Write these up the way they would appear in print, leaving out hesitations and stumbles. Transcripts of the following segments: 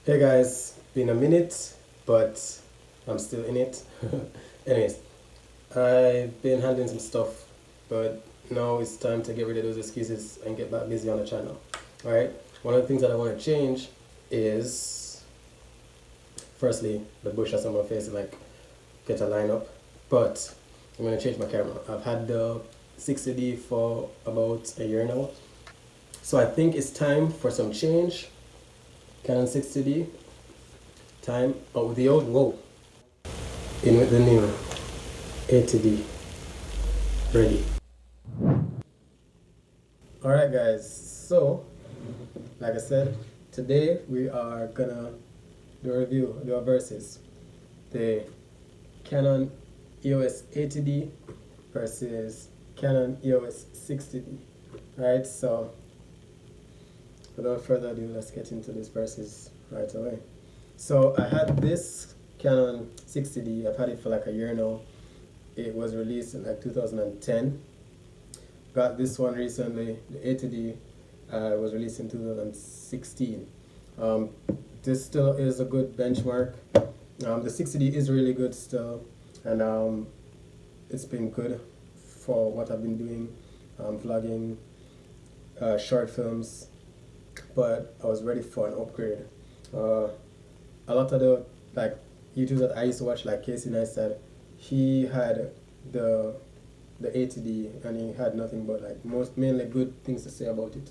Hey guys, been a minute, but I'm still in it. Anyways, I've been handling some stuff, but now it's time to get rid of those excuses and get back busy on the channel. Alright, one of the things that I want to change is, firstly, the bush that's on my face, like, get a lineup, but I'm going to change my camera. I've had the 60D for about a year now, so I think it's time for some change. Canon 60D, time out with the old, whoa, in with the new 80D, ready. Alright guys, so, like I said, today we are gonna do a review, do a versus the Canon EOS 80D versus Canon EOS 60D. Alright, so without further ado, let's get into this versus right away. So I had this Canon 60D, I've had it for like a year now. It was released in like 2010. Got this one recently, the 80D was released in 2016. This still is a good benchmark. The 60D is really good still, and it's been good for what I've been doing, vlogging, short films, but I was ready for an upgrade. A lot of the YouTubers that I used to watch, like Casey Neistat, he had the 80D and he had nothing but like mainly good things to say about it.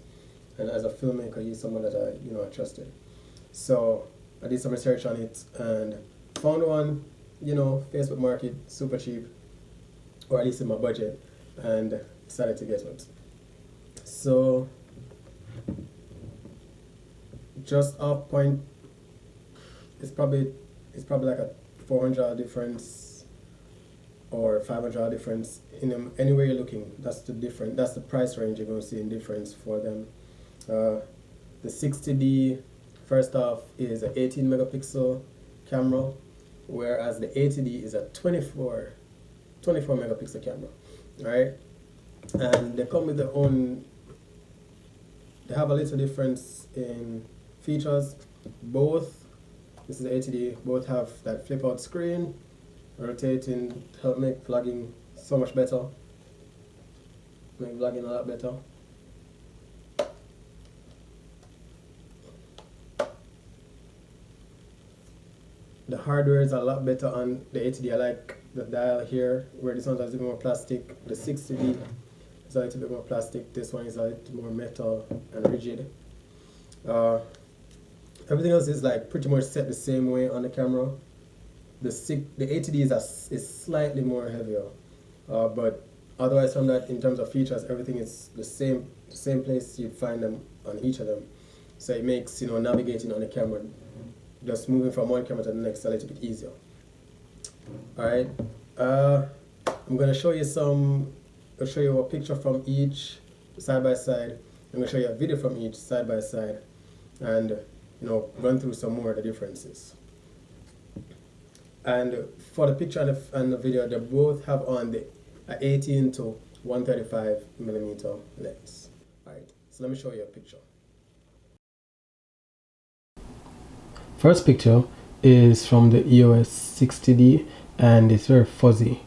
And as a filmmaker, he's someone that I trusted. So I did some research on it and found one, Facebook market, super cheap, or at least in my budget, and decided to get it. So just off point, it's probably like a $400 difference or $500 difference in them. Anywhere you're looking, that's the price range you're going to see in difference for them. The 60D, first off, is an 18 megapixel camera, whereas the 80D is a 24 megapixel camera, right? And they come with their own, they have a little difference in features. Both, this is the 80D, both have that flip out screen, rotating to help make vlogging so much better, make vlogging a lot better. The hardware is a lot better on the 80D. I like the dial here, where this one has a bit more plastic. The 60D is a little bit more plastic. This one is a little more metal and rigid. Everything else is like pretty much set the same way on the camera. The 80D is slightly more heavier, but otherwise from that, in terms of features, everything is the same place you'd find them on each of them. So it makes navigating on the camera, just moving from one camera to the next, a little bit easier. All right, I'm gonna show you I'll show you a picture from each side by side. I'm gonna show you a video from each side by side, and run through some more of the differences. And for the picture and the video, they both have on the 18 to 135 millimeter lens. All right, so let me show you a picture. First picture is from the EOS 60D, and it's very fuzzy.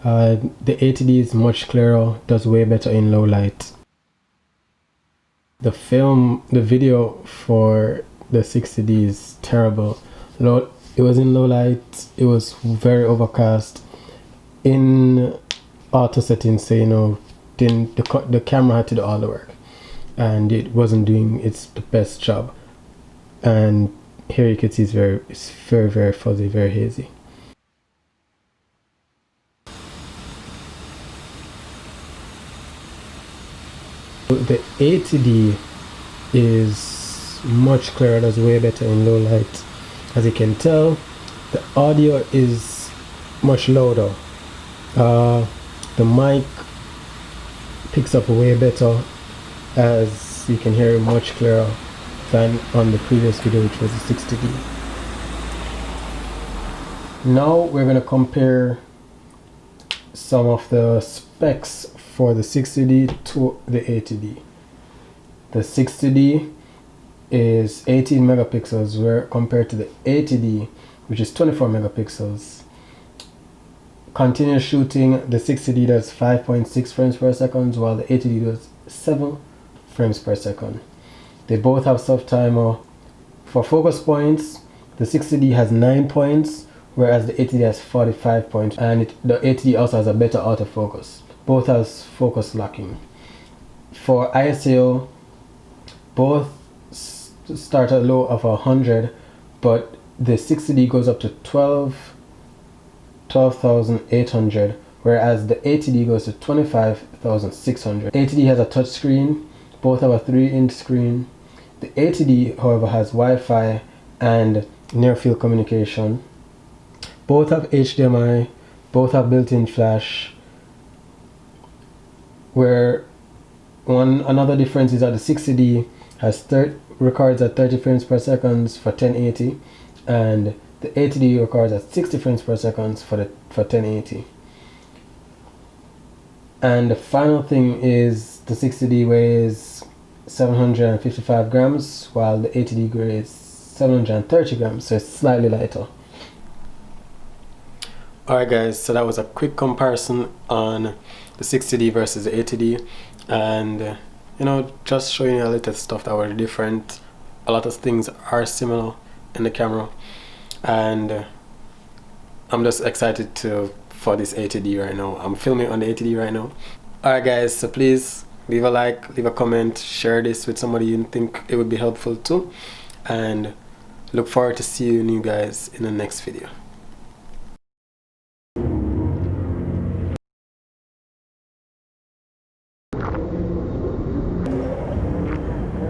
The 80D is much clearer, does way better in low light. The video for the 60D is terrible. It was in low light, it was very overcast. In auto settings, so the camera had to do all the work, and it wasn't doing the best job. And here you can see it's very, very fuzzy, very hazy. The 80D is much clearer, does way better in low light. As you can tell, the audio is much louder. The mic picks up way better, as you can hear it much clearer than on the previous video, which was the 60D. Now we're going to compare some of the specs for the 60D to the 80D. The 60D is 18 megapixels, where compared to the 80D, which is 24 megapixels. Continuous shooting, the 60D does 5.6 frames per second, while the 80D does 7 frames per second. They both have soft timer. For focus points, the 60D has 9 points, whereas the 80D has 45 points, and the 80D also has a better autofocus. Both has focus locking. For ISO, both start at low of 100, but the 60D goes up to 12,800, whereas the 80D goes to 25,600. 80D has a touch screen. Both have a 3-inch screen. The 80D, however, has Wi-Fi and near-field communication. Both have HDMI. Both have built-in flash. Where another difference is that the 60D records at 30 frames per second for 1080, and the 80D records at 60 frames per second for 1080. And the final thing is the 60D weighs 755 grams, while the 80D weighs 730 grams, so it's slightly lighter. Alright guys, so that was a quick comparison on the 60D versus the 80D, and just showing you a little stuff that were different. A lot of things are similar in the camera, and I'm just excited for this 80D right now. I'm filming on the 80D right now. Alright guys, so please leave a like, leave a comment, share this with somebody you think it would be helpful to, and look forward to seeing you guys in the next video.